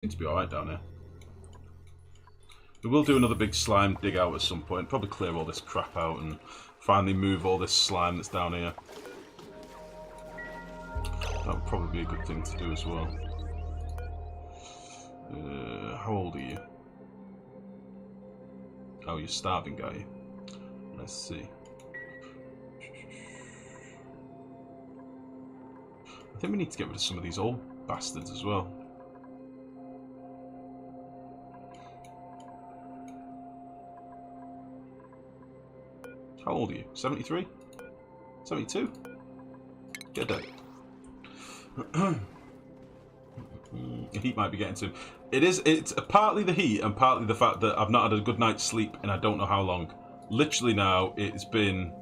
Seems to be alright down here. We will do another big slime dig out at some point. Probably clear all this crap out and finally move all this slime that's down here. That would probably be a good thing to do as well. How old are you? Oh, you're starving, are you? Let's see. I think we need to get rid of some of these old bastards as well. How old are you? 73? 72? Get dead. The heat might be getting to him. It's partly the heat and partly the fact that I've not had a good night's sleep in I don't know how long. Literally now, it's been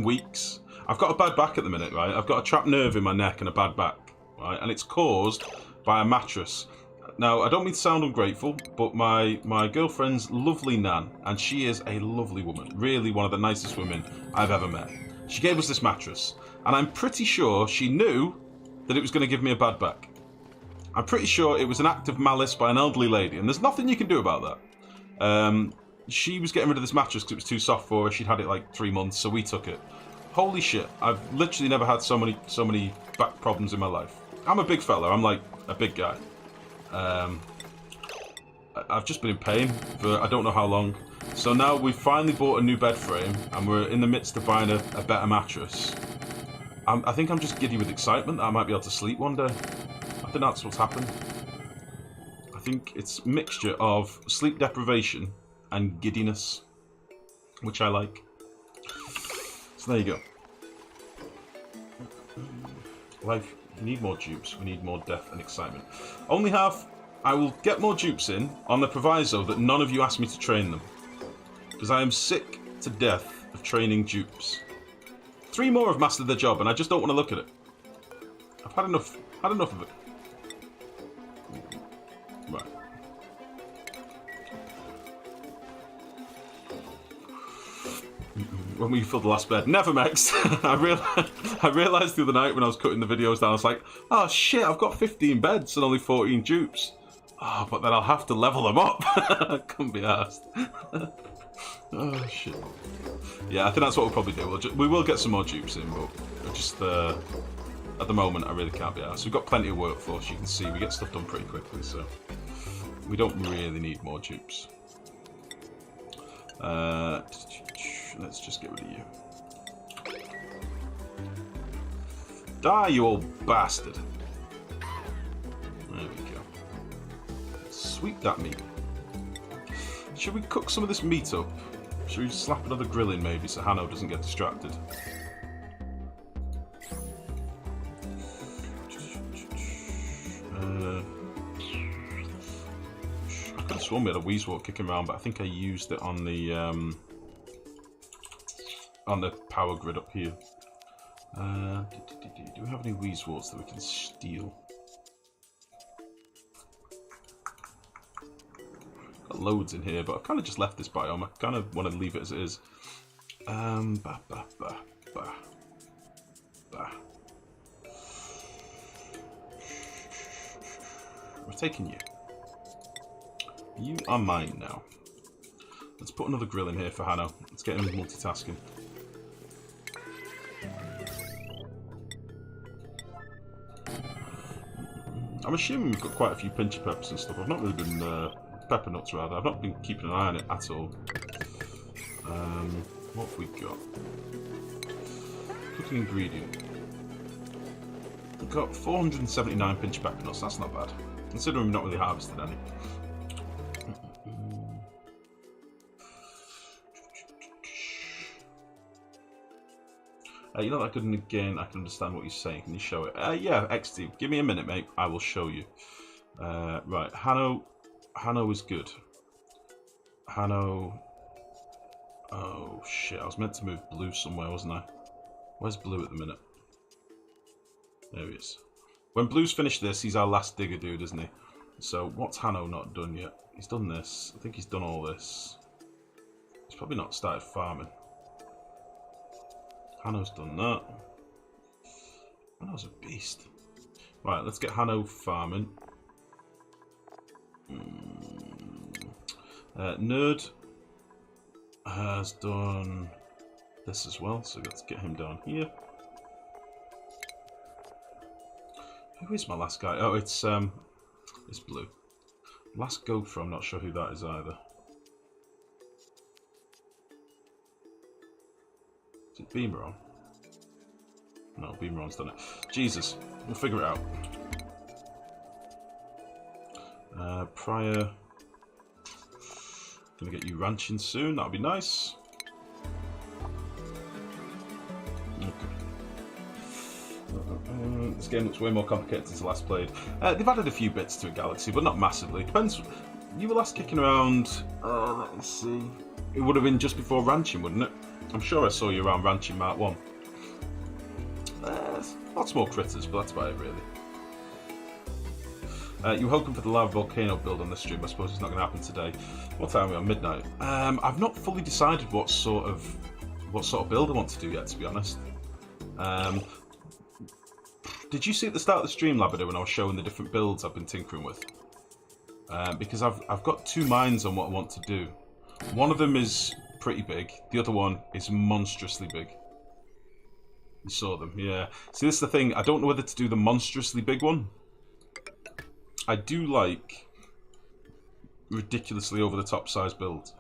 weeks. I've got a bad back at the minute, right? I've got a trapped nerve in my neck and a bad back, right? And it's caused by a mattress. Now, I don't mean to sound ungrateful, but my girlfriend's lovely nan, and she is a lovely woman, really one of the nicest women I've ever met. She gave us this mattress, and I'm pretty sure she knew that it was going to give me a bad back. I'm pretty sure it was an act of malice by an elderly lady, and there's nothing you can do about that. She was getting rid of this mattress because it was too soft for her. She'd had it like 3 months, so we took it. Holy shit, I've literally never had so many back problems in my life. I'm a big fella, I'm like a big guy. I've just been in pain for I don't know how long. So now we've finally bought a new bed frame, and we're in the midst of buying a better mattress. I think I'm just giddy with excitement that I might be able to sleep one day. I think that's what's happened. I think it's a mixture of sleep deprivation and giddiness, which I like. So there you go. Life, we need more dupes. We need more death and excitement. Only half. I will get more dupes in on the proviso that none of you ask me to train them, because I am sick to death of training dupes. 3 more have mastered the job, and I just don't want to look at it. I've had enough. Had enough of it. Right. When we filled the last bed. Never, Max. I realised the other night when I was cutting the videos down, I was like, oh shit, I've got 15 beds and only 14 dupes. Oh, but then I'll have to level them up. I couldn't be arsed. Oh shit. Yeah, I think that's what we'll probably do. We will get some more dupes in, but just at the moment, I really can't be arsed. We've got plenty of workforce, you can see. We get stuff done pretty quickly, so we don't really need more dupes. Let's just get rid of you. Die, you old bastard. There we go. Sweep that meat. Should we cook some of this meat up? Should we slap another grill in maybe so Hanno doesn't get distracted? I could have sworn we had a Westworld kicking around, but I think I used it on the power grid up here. Do we have any Westworlds that we can steal? Got loads in here, but I've kind of just left this biome. I kind of want to leave it as it is. We're taking you. You are mine now. Let's put another grill in here for Hanno. Let's get him multitasking. I'm assuming we've got quite a few pincher peppers and stuff. I've not really been... pepper nuts, rather. I've not been keeping an eye on it at all. What have we got? Cooking ingredient. We've got 479 pincher pepper nuts. That's not bad. Considering we've not really harvested any. You're not that good in the game. I can understand what you're saying. Can you show it? Yeah, XD. Give me a minute, mate. I will show you. Right, Hanno is good. Hanno... Oh, shit. I was meant to move Blue somewhere, wasn't I? Where's Blue at the minute? There he is. When Blue's finished this, he's our last digger dude, isn't he? So, what's Hanno not done yet? He's done this. I think he's done all this. He's probably not started farming. Hanno's done that. Hanno's a beast. Right, let's get Hanno farming. Nerd has done this as well, so let's get him down here. Who is my last guy? Oh, it's Blue. Last Gopher, I'm not sure who that is either. Is it Beamer on? No, Beamer on's done it. Jesus, we'll figure it out. Prior, gonna get you ranching soon. That'll be nice. This game looks way more complicated since I last played. They've added a few bits to a Galaxy, but not massively. Depends. You were last kicking around. Let me see. It would have been just before ranching, wouldn't it? I'm sure I saw you around ranching Mark 1. Lots more critters, but that's about it, really. You were hoping for the lava volcano build on this stream. I suppose it's not going to happen today. What time are we on? Midnight. I've not fully decided what sort of build I want to do yet, to be honest. Did you see at the start of the stream, Labrador, when I was showing the different builds I've been tinkering with? Because I've got two minds on what I want to do. One of them is pretty big. The other one is monstrously big. You saw them, yeah. See, this is the thing. I don't know whether to do the monstrously big one. I do like ridiculously over-the-top size builds.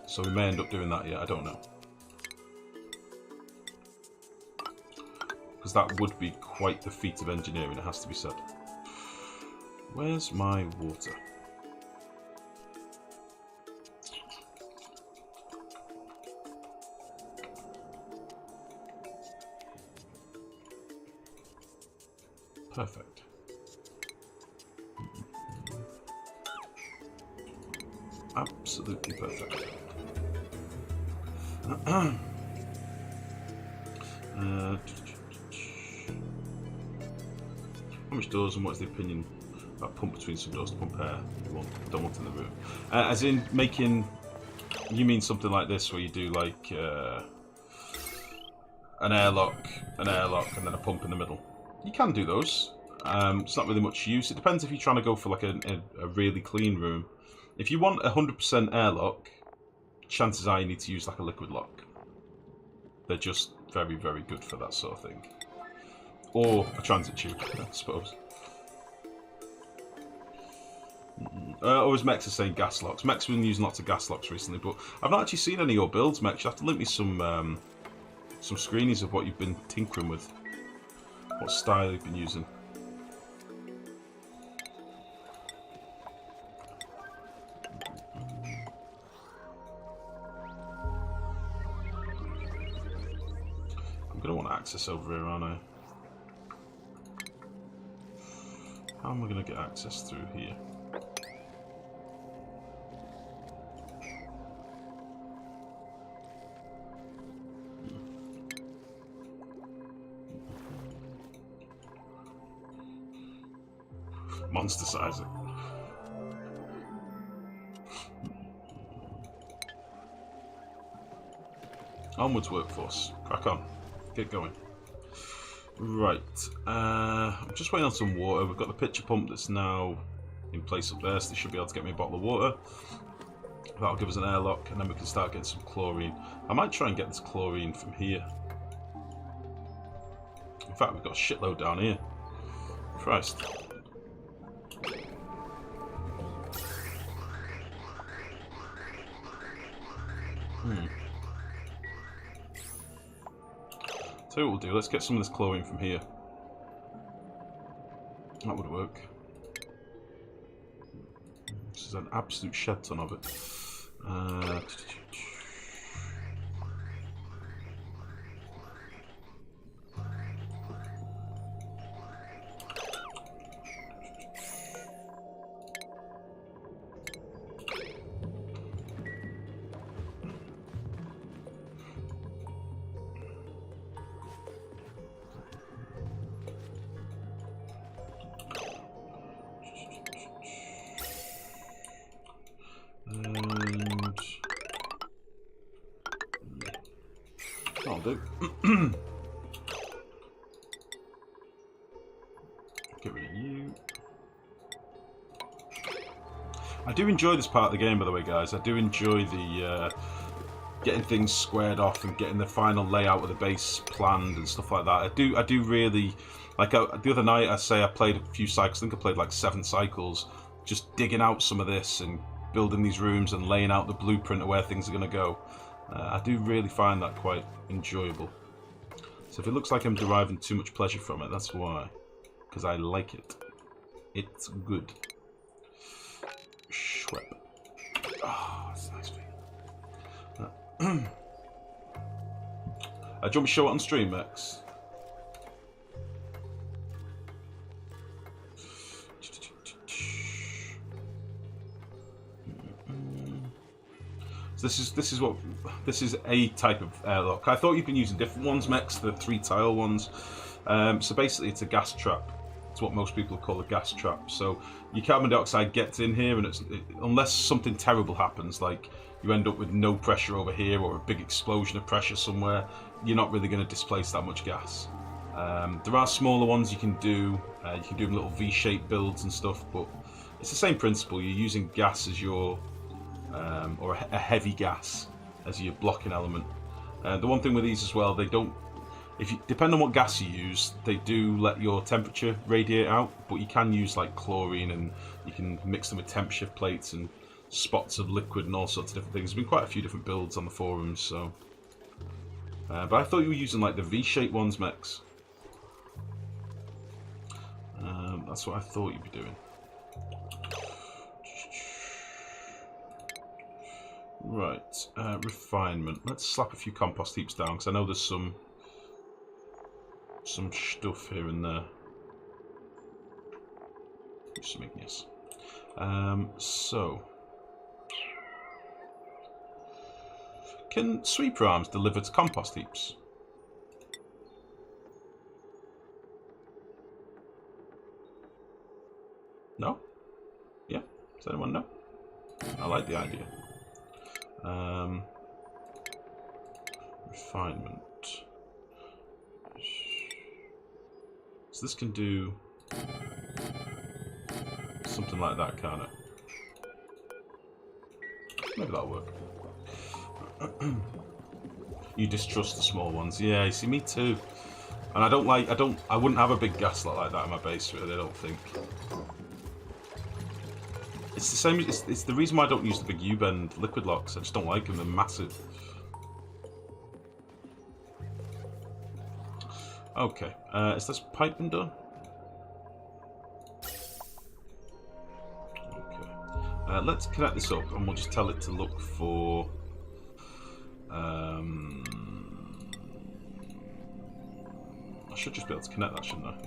So we may end up doing that, yeah, I don't know. Because that would be quite the feat of engineering, it has to be said. Where's my water? Perfect. Absolutely perfect. How much doors and what's the opinion about pump between some doors to pump air? Don't want in the room. As in making, you mean something like this where you do like an airlock, and then a pump in the middle. You can do those. It's not really much use. It depends if you're trying to go for like a really clean room. If you want 100% airlock, chances are you need to use like a liquid lock. They're just very, very good for that sort of thing. Or a transit tube, I suppose. Or as Mex is saying, gas locks. Mex has been using lots of gas locks recently, but I've not actually seen any of your builds, Mex. You have to link me some screenies of what you've been tinkering with. What style you've been using. I'm going to want access over here, aren't I? How am I going to get access through here? Monster size it. Onwards, workforce. Crack on. Get going. Right. I'm just waiting on some water. We've got the pitcher pump that's now in place up there, so they should be able to get me a bottle of water. That'll give us an airlock, and then we can start getting some chlorine. I might try and get this chlorine from here. In fact, we've got a shitload down here. Christ. So what we'll do, let's get some of this chlorine from here. That would work. This is an absolute shed ton of it. That'll do. Get rid of you. I do enjoy this part of the game, by the way, guys. I do enjoy the getting things squared off and getting the final layout of the base planned and stuff like that. I do really like. The other night, I played a few cycles. I think I played like 7 cycles, just digging out some of this and building these rooms and laying out the blueprint of where things are going to go. I do really find that quite enjoyable. So if it looks like I'm deriving too much pleasure from it, that's why. Because I like it. It's good. Schwep. Oh, that's a nice thing. Do you want me to show it on stream, Max? So this is a type of airlock. I thought you've been using different ones, Max, the 3 tile ones. So basically, it's a gas trap. It's what most people call a gas trap. So your carbon dioxide gets in here, and unless something terrible happens, like you end up with no pressure over here or a big explosion of pressure somewhere, you're not really going to displace that much gas. There are smaller ones you can do. You can do little V-shaped builds and stuff, but it's the same principle. You're using gas as your, or a heavy gas as your blocking element. The one thing with these as well, they don't. Depending on what gas you use, they do let your temperature radiate out, but you can use like chlorine, and you can mix them with temp shift plates and spots of liquid and all sorts of different things. There's been quite a few different builds on the forums, so. But I thought you were using like the V-shaped ones, Mex. That's what I thought you'd be doing. Right, refinement. Let's slap a few compost heaps down, because I know there's some stuff here and there. Some igneous. So, can sweeper arms deliver to compost heaps? No? Yeah? Does anyone know? I like the idea. Refinement. So this can do something like that, can't it? Maybe that'll work. You distrust the small ones. Yeah, you see, me too. And I wouldn't have a big gas lot like that in my base, really, I don't think. It's the same, it's the reason why I don't use the big U-bend liquid locks. I just don't like them, they're massive. Okay, is this piping done? Okay, let's connect this up and we'll just tell it to look for... I should just be able to connect that, shouldn't I?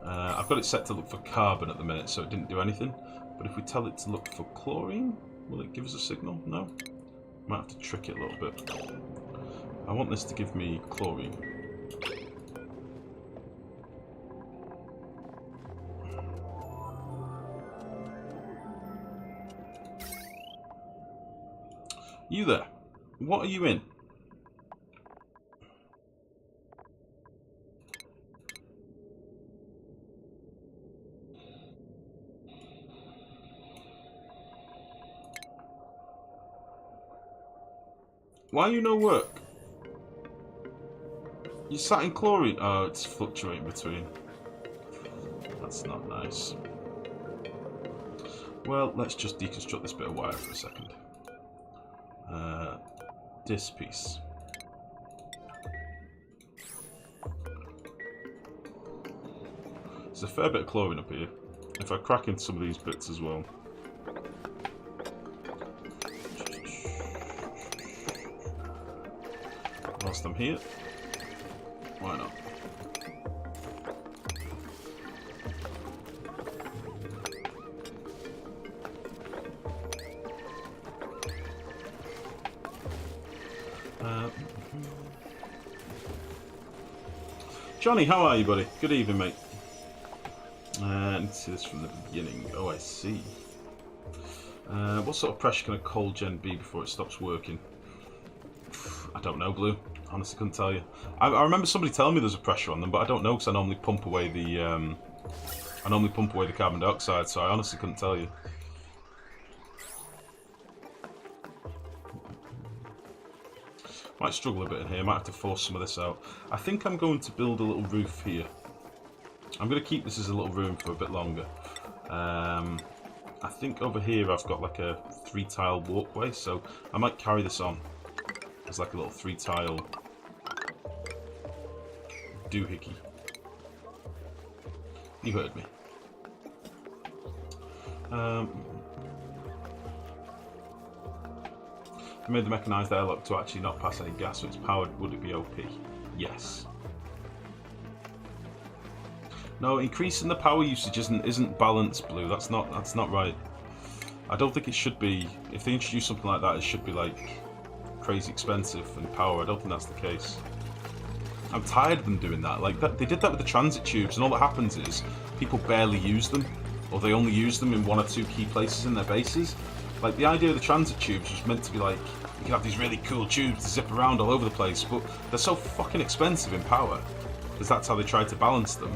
Yeah. I've got it set to look for carbon at the minute, so it didn't do anything. But if we tell it to look for chlorine, will it give us a signal? No? Might have to trick it a little bit. I want this to give me chlorine. You there? What are you in? Why are you no work? You sat in chlorine? Oh, it's fluctuating between. That's not nice. Well, let's just deconstruct this bit of wire for a second. This piece. There's a fair bit of chlorine up here. If I crack into some of these bits as well. Whilst I'm here, why not? Johnny, how are you, buddy? Good evening, mate. Let's see this from the beginning. Oh, I see. What sort of pressure can a cold gen be before it stops working? I don't know, Blue. Honestly, couldn't tell you. I remember somebody telling me there's a pressure on them, but I don't know because I normally pump away the carbon dioxide, so I honestly couldn't tell you. Might struggle a bit in here. Might have to force some of this out. I think I'm going to build a little roof here. I'm going to keep this as a little room for a bit longer. I think over here I've got like a 3-tile walkway, so I might carry this on as like a little 3-tile doohickey. You heard me. I made the mechanised airlock to actually not pass any gas, so it's powered. Would it be OP? Yes. No, increasing the power usage isn't balanced, Blue. That's not right. I don't think it should be. If they introduce something like that, it should be like crazy expensive in power. I don't think that's the case. I'm tired of them doing that. Like that, they did that with the transit tubes, and all that happens is people barely use them, or they only use them in 1 or 2 key places in their bases. Like the idea of the transit tubes was meant to be like you can have these really cool tubes to zip around all over the place, but they're so fucking expensive in power because that's how they tried to balance them.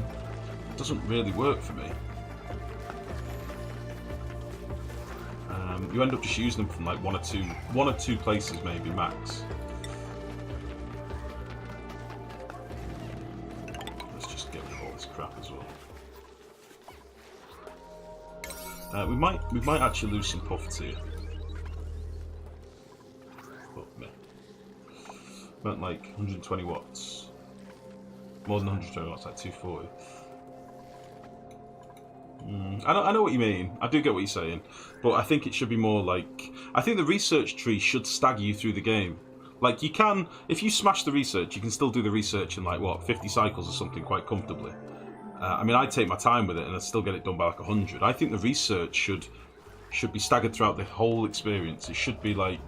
It doesn't really work for me. You end up just using them from like one or two places maybe max. Let's just get rid of all this crap as well. We might actually lose some puffs here. But meh. Meant like 120 watts. More than 120 watts, like 240. I know what you mean. I do get what you're saying, but I think it should be more like I think the research tree should stagger you through the game. Like you can, if you smash the research, you can still do the research in like what 50 cycles or something quite comfortably. I mean, I take my time with it and I still get it done by like 100. I think the research should be staggered throughout the whole experience. It should be like,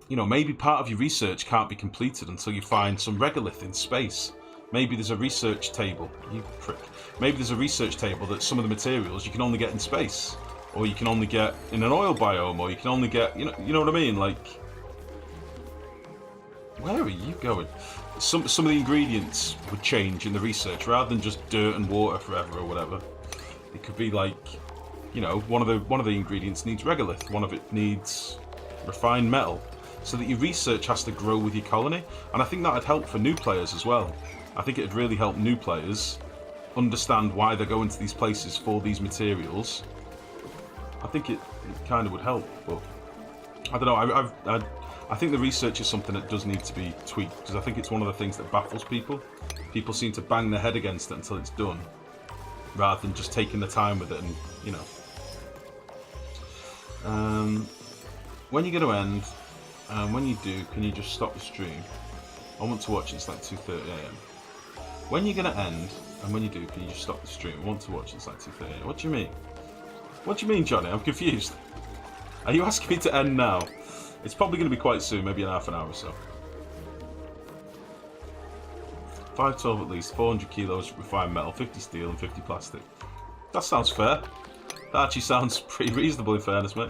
you know, maybe part of your research can't be completed until you find some regolith in space. Maybe there's a research table. You prick. Maybe there's a research table that some of the materials you can only get in space, or you can only get in an oil biome, or you can only get, you know what I mean? Like, where are you going? Some of the ingredients would change in the research rather than just dirt and water forever or whatever. It could be like, you know, one of the ingredients needs regolith, one of it needs refined metal, so that your research has to grow with your colony. And I think that would help for new players as well. I think it'd really help new players understand why they're going to these places for these materials. I think it kind of would help, but I don't know. I think the research is something that does need to be tweaked, because I think it's one of the things that baffles people. People seem to bang their head against it until it's done, rather than just taking the time with it and, you know. When you're going to end, when you do, can you just stop the stream? I want to watch it, it's like 2:30 AM. When you're going to end, and when you do, can you just stop the stream? I want to watch it, it's like 2:30 AM. What do you mean? What do you mean, Johnny? I'm confused. Are you asking me to end now? It's probably going to be quite soon, maybe in half an hour or so. 512 at least, 400 kilos refined metal, 50 steel and 50 plastic. That sounds fair. That actually sounds pretty reasonable in fairness, mate.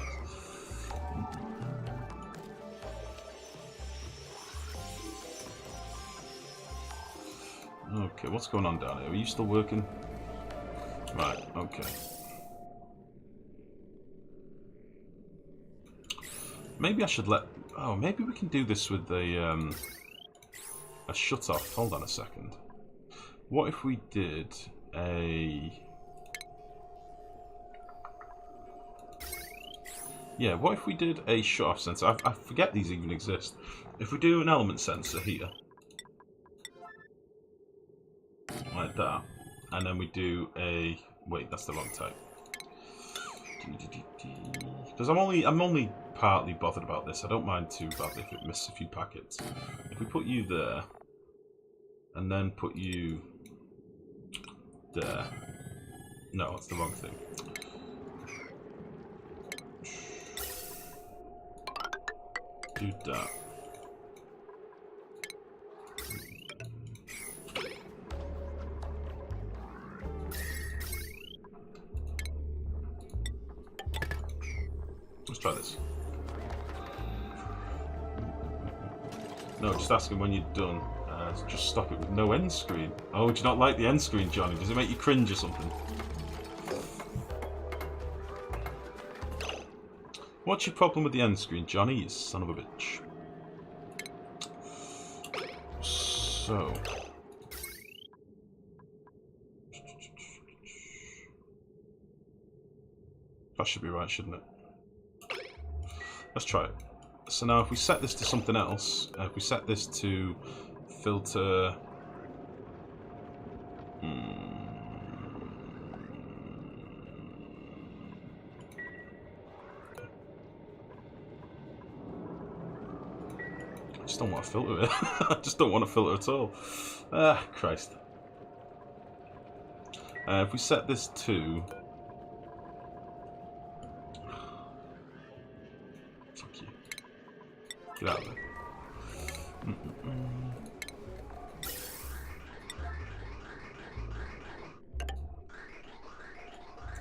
Okay, what's going on down here? Are you still working? Right, okay. Maybe I should let... Oh, maybe we can do this with a shut-off. Hold on a second. What if we did a... Yeah, what if we did a shut-off sensor? I forget these even exist. If we do an element sensor here, like that, and then we do a... Wait, that's the wrong type. Because I'm only partly bothered about this. I don't mind too badly if it misses a few packets. If we put you there, and then put you there. No, it's the wrong thing. Do that. Let's try this. No, just asking when you're done. Just stop it with no end screen. Oh, do you not like the end screen, Johnny? Does it make you cringe or something? What's your problem with the end screen, Johnny? You son of a bitch. So... that should be right, shouldn't it? Let's try it. So now if we set this to something else, if we set this to filter... I just don't want to filter it. I just don't want to filter at all. Ah, Christ. If we set this to... fuck you. Get out of there.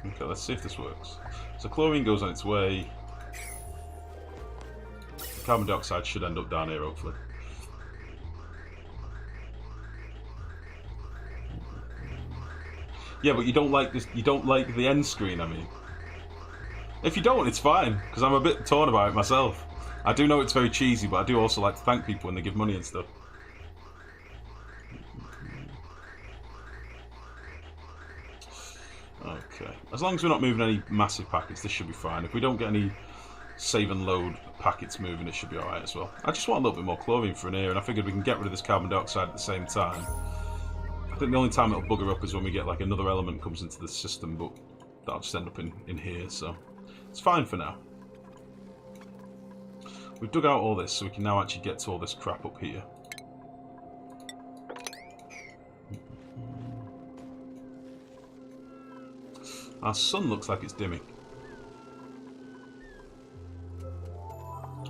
Okay, let's see if this works. So chlorine goes on its way. Carbon dioxide should end up down here, hopefully. Yeah, but you don't like this. You don't like the end screen, I mean. If you don't, it's fine, because I'm a bit torn about it myself. I do know it's very cheesy, but I do also like to thank people when they give money and stuff. Okay. As long as we're not moving any massive packets, this should be fine. If we don't get any save and load packets moving, it should be alright as well. I just want a little bit more chlorine for in here, and I figured we can get rid of this carbon dioxide at the same time. I think the only time it'll bugger up is when we get like another element comes into the system, but that'll just end up in here, so it's fine for now. We've dug out all this, so we can now actually get to all this crap up here. Our sun looks like it's dimming.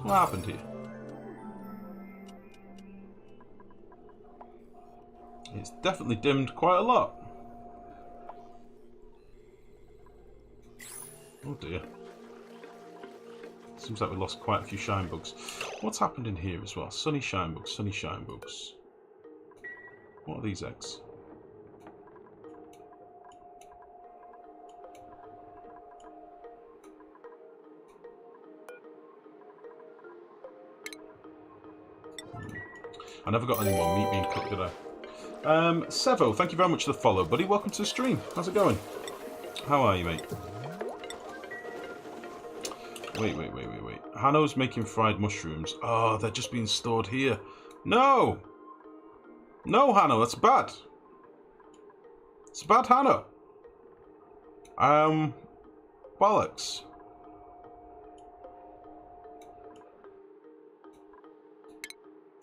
What happened here? It's definitely dimmed quite a lot. Oh dear. Seems like we lost quite a few shine bugs. What's happened in here as well? Sunny shine bugs, sunny shine bugs. What are these eggs? I never got any more meat being cooked, did I? Sevo, thank you very much for the follow, buddy. Welcome to the stream. How's it going? How are you, mate? Wait. Hanno's making fried mushrooms. Oh, they're just being stored here. No! No, Hanno, that's bad. It's bad, Hanno. Bollocks.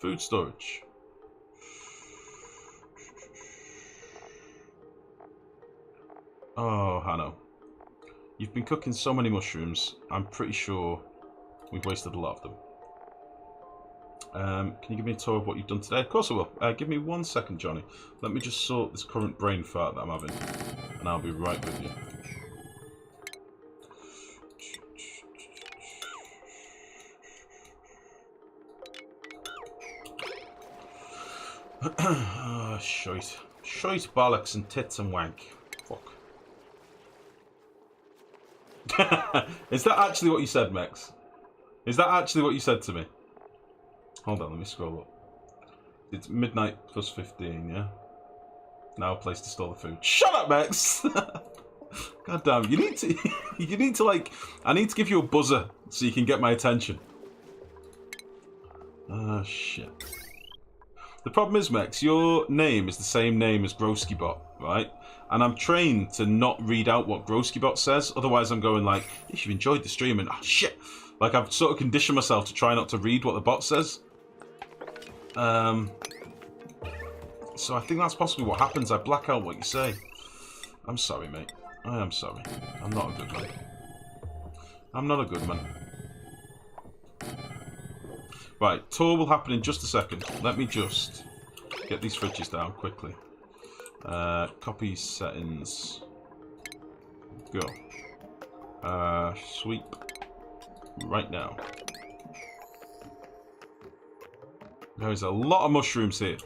Food storage. Oh, Hanno. You've been cooking so many mushrooms, I'm pretty sure we've wasted a lot of them. Can you give me a tour of what you've done today? Of course I will. Give me 1 second, Johnny. Let me just sort this current brain fart that I'm having, and I'll be right with you. Oh, shite. Shite, bollocks, and tits and wank. Fuck. Is that actually what you said, Mex? Is that actually what you said to me? Hold on, let me scroll up. It's midnight plus 15, yeah? Now a place to store the food. Shut up, Mex! God damn, you need to... you need to, like... I need to give you a buzzer so you can get my attention. Oh, shit. The problem is, Mex, your name is the same name as GroskiBot, right? And I'm trained to not read out what GroskiBot says, otherwise I'm going like, if you've enjoyed the stream, and oh shit! Like, I've sort of conditioned myself to try not to read what the bot says. So I think that's possibly what happens, I black out what you say. I'm sorry, mate. I am sorry. I'm not a good man. I'm not a good man. Right, tour will happen in just a second. Let me just get these fridges down quickly. Copy settings. Go. Sweep. Right now. There's a lot of mushrooms here.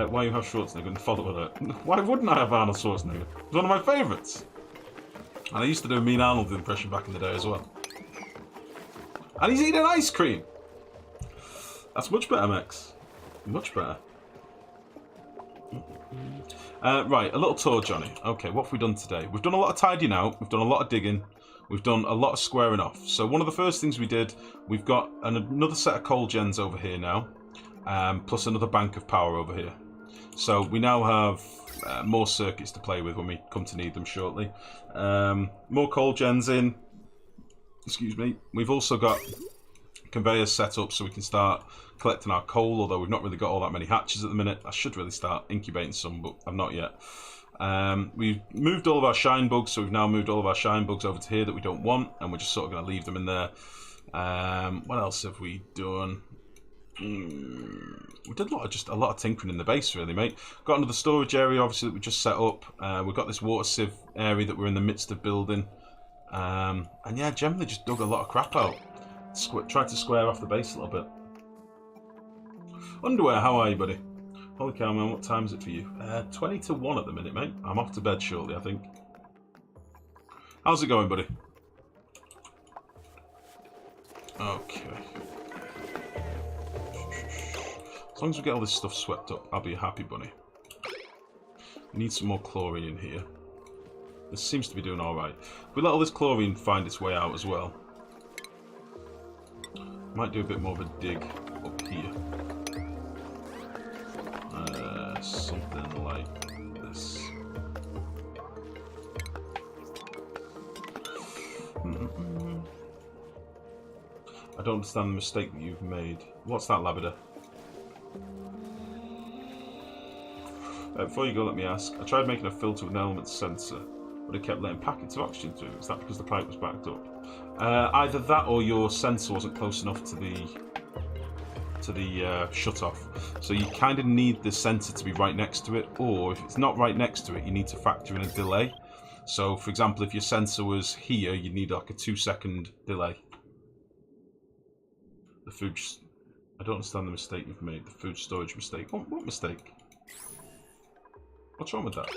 Why you have Schwarzenegger and follow it? Why wouldn't I have Arnold Schwarzenegger? He's one of my favourites. And I used to do a Mean Arnold impression back in the day as well. And he's eating ice cream! That's much better, Max. Much better. Right, a little tour, Johnny. Okay, what have we done today? We've done a lot of tidying out. We've done a lot of digging. We've done a lot of squaring off. So one of the first things we did, we've got another set of coal gens over here now. Plus another bank of power over here. So we now have more circuits to play with when we come to need them shortly. More coal gens in. Excuse me. We've also got conveyors set up so we can start collecting our coal, although we've not really got all that many hatches at the minute. I should really start incubating some, but I'm not yet. We've moved all of our shine bugs, so we've now moved all of our shine bugs over to here that we don't want, and we're just sort of going to leave them in there. What else have we done? We did a lot of tinkering in the base, really, mate. Got another storage area, obviously, that we just set up. We've got this water sieve area that we're in the midst of building. And yeah, generally just dug a lot of crap out. Tried to square off the base a little bit. Underwear, how are you, buddy? Holy cow, man, what time is it for you? 20 to 1 at the minute, mate. I'm off to bed shortly, I think. How's it going, buddy? Okay. As long as we get all this stuff swept up, I'll be a happy bunny. We need some more chlorine in here. This seems to be doing alright. If we let all this chlorine find its way out as well, might do a bit more of a dig up here. Something like this. I don't understand the mistake that you've made. What's that, Labrador? Before you go, let me ask. I tried making a filter with an element sensor, but it kept letting packets of oxygen through. Is that because the pipe was backed up? Either that or your sensor wasn't close enough to the shut-off. So you kind of need the sensor to be right next to it, or if it's not right next to it, you need to factor in a delay. So, for example, if your sensor was here, you'd need like a 2-second delay. The food... I don't understand the mistake you've made. The food storage mistake. What mistake? What's wrong with that?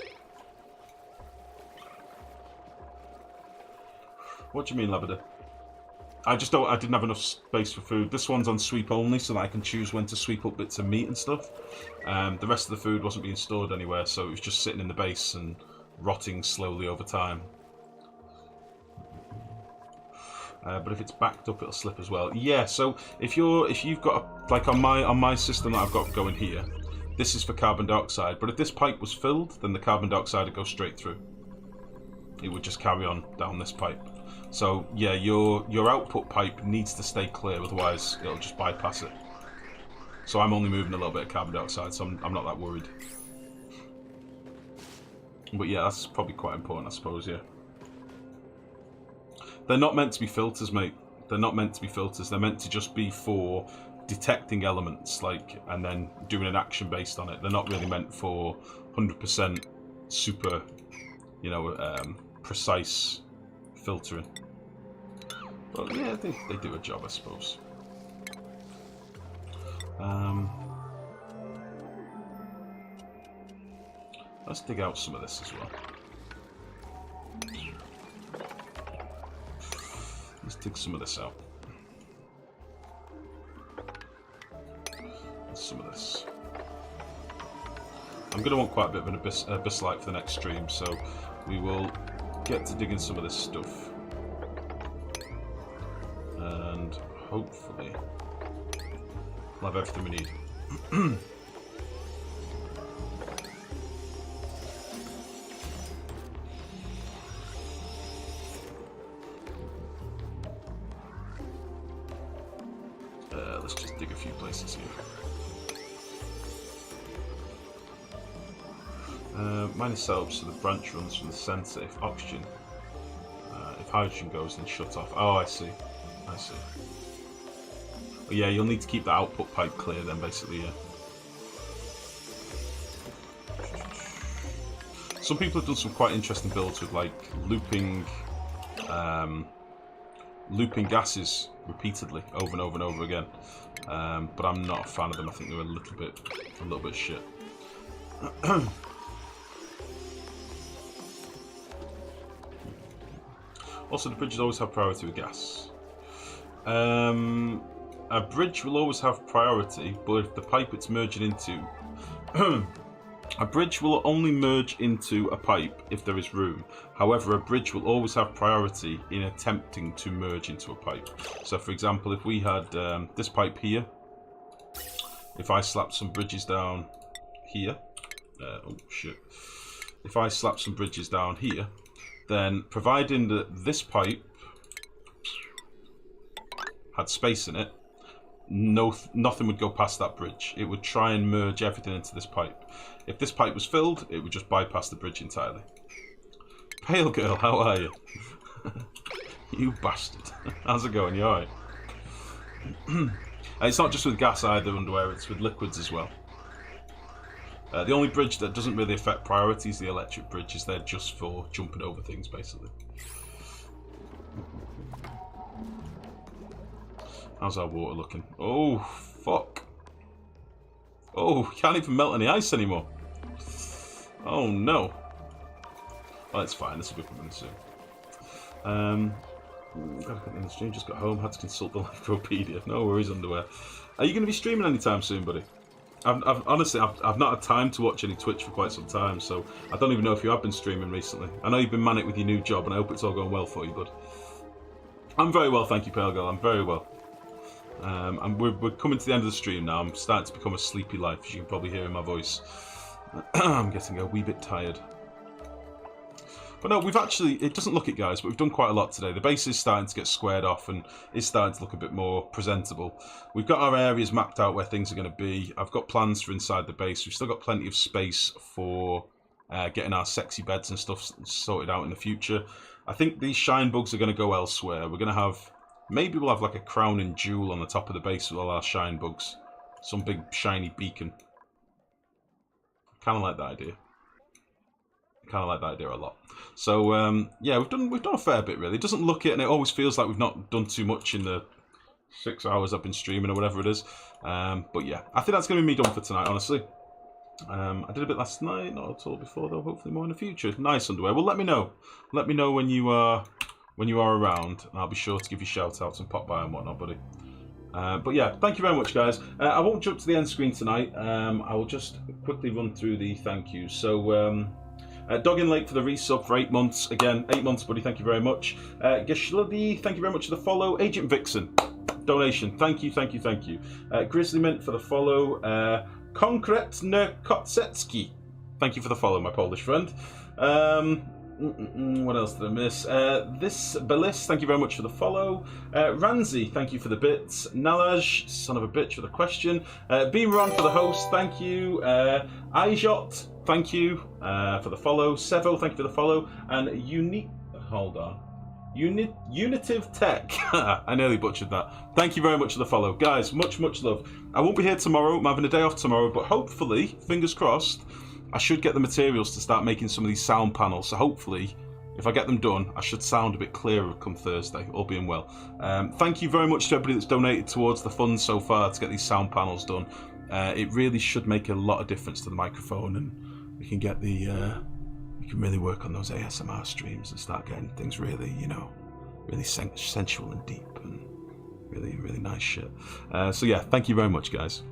What do you mean, Labrador? I didn't have enough space for food. This one's on sweep only, so that I can choose when to sweep up bits of meat and stuff. The rest of the food wasn't being stored anywhere, so it was just sitting in the base and rotting slowly over time. But if it's backed up, it'll slip as well. Yeah, so if you've got like on my system that I've got going here, this is for carbon dioxide. But if this pipe was filled, then the carbon dioxide would go straight through. It would just carry on down this pipe. So yeah, your output pipe needs to stay clear, otherwise it'll just bypass it. So I'm only moving a little bit of carbon dioxide, so I'm not that worried. But yeah, that's probably quite important, I suppose. Yeah. They're not meant to be filters, mate. They're not meant to be filters. They're meant to just be for detecting elements, like, and then doing an action based on it. They're not really meant for 100% super, you know, precise filtering. But yeah, they do a job, I suppose. Let's dig out some of this as well. Let's dig some of this out. And some of this. I'm going to want quite a bit of an abyss light for the next stream, so we will get to digging some of this stuff. And hopefully we'll have everything we need. Let's just dig a few places here. Mine is set up so the branch runs from the centre if oxygen, if hydrogen goes, then shut off. Oh, I see. I see. But yeah, you'll need to keep the output pipe clear then, basically, yeah. Some people have done some quite interesting builds with, like, looping gases repeatedly over and over and over again. But I'm not a fan of them. I think they're a little bit shit. Also, the bridges always have priority with gas. A bridge will always have priority, but if the pipe it's merging into... A bridge will only merge into a pipe if there is room. However, a bridge will always have priority in attempting to merge into a pipe. So, for example, if we had this pipe here, if I slap some bridges down here... oh, shit. If I slap some bridges down here, then providing that this pipe had space in it, nothing would go past that bridge. It would try and merge everything into this pipe. If this pipe was filled, it would just bypass the bridge entirely. Pale girl, how are you? You bastard. How's it going? You alright? It's not just with gas either, underwear, it's with liquids as well. The only bridge that doesn't really affect priority is the electric bridges. They're just for jumping over things, basically. How's our water looking? Oh, fuck. Oh, can't even melt any ice anymore. Oh, no. Well, it's fine. This will be coming soon. Gotta get in the stream. Just got home. Had to consult the Lifegrowpedia. No worries, underwear. Are you going to be streaming anytime soon, buddy? Honestly, I've not had time to watch any Twitch for quite some time, so I don't even know if you have been streaming recently. I know you've been manic with your new job, and I hope it's all going well for you, bud. I'm very well, thank you, Pale Girl. I'm very well. And we're coming to the end of the stream now. I'm starting to become a sleepy life, as you can probably hear in my voice. I'm getting a wee bit tired. But no, we've actually, it doesn't look it, guys, but we've done quite a lot today. The base is starting to get squared off and is starting to look a bit more presentable. We've got our areas mapped out where things are going to be. I've got plans for inside the base. We've still got plenty of space for getting our sexy beds and stuff sorted out in the future. I think these shine bugs are going to go elsewhere. We're going to have, maybe we'll have like a crown and jewel on the top of the base with all our shine bugs. Some big shiny beacon. Kind of like that idea. Kind of like that idea a lot. So yeah, we've done a fair bit really. It doesn't look it, and it always feels like we've not done too much in the 6 hours I've been streaming or whatever it is. But yeah, I think that's going to be me done for tonight, honestly. I did a bit last night, not at all before though. Hopefully more in the future. Nice, underwear. Well, let me know. Let me know when you are around, and I'll be sure to give you shout outs and pop by and whatnot, buddy. But yeah, thank you very much, guys. I won't jump to the end screen tonight. I will just quickly run through the thank yous. So. Doggin Lake for the resub for 8 months. Again, 8 months, buddy. Thank you very much. Geshludi, thank you very much for the follow. Agent Vixen, donation. Thank you, thank you, thank you. Grizzly Mint for the follow. Konkretny Kotsecki, thank you for the follow, my Polish friend. What else did I miss? This Belis, thank you very much for the follow. Ranzi, thank you for the bits. Nalaj, son of a bitch, for the question. Beameron for the host, thank you. Ijot, thank you for the follow. Sevo, thank you for the follow. And Unitive Tech, I nearly butchered that. Thank you very much for the follow. Guys, much love. I won't be here tomorrow. I'm having a day off tomorrow, but hopefully, fingers crossed, I should get the materials to start making some of these sound panels. So hopefully, if I get them done, I should sound a bit clearer come Thursday, all being well. Thank you very much to everybody that's donated towards the funds so far to get these sound panels done. It really should make a lot of difference to the microphone, and we can get the we can really work on those ASMR streams and start getting things really, you know, really sensual and deep and really nice shit. So yeah, thank you very much, guys.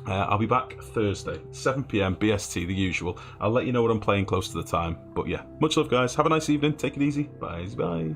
I'll be back Thursday, 7 PM BST, the usual. I'll let you know what I'm playing close to the time. But yeah, much love, guys. Have a nice evening. Take it easy. Bye.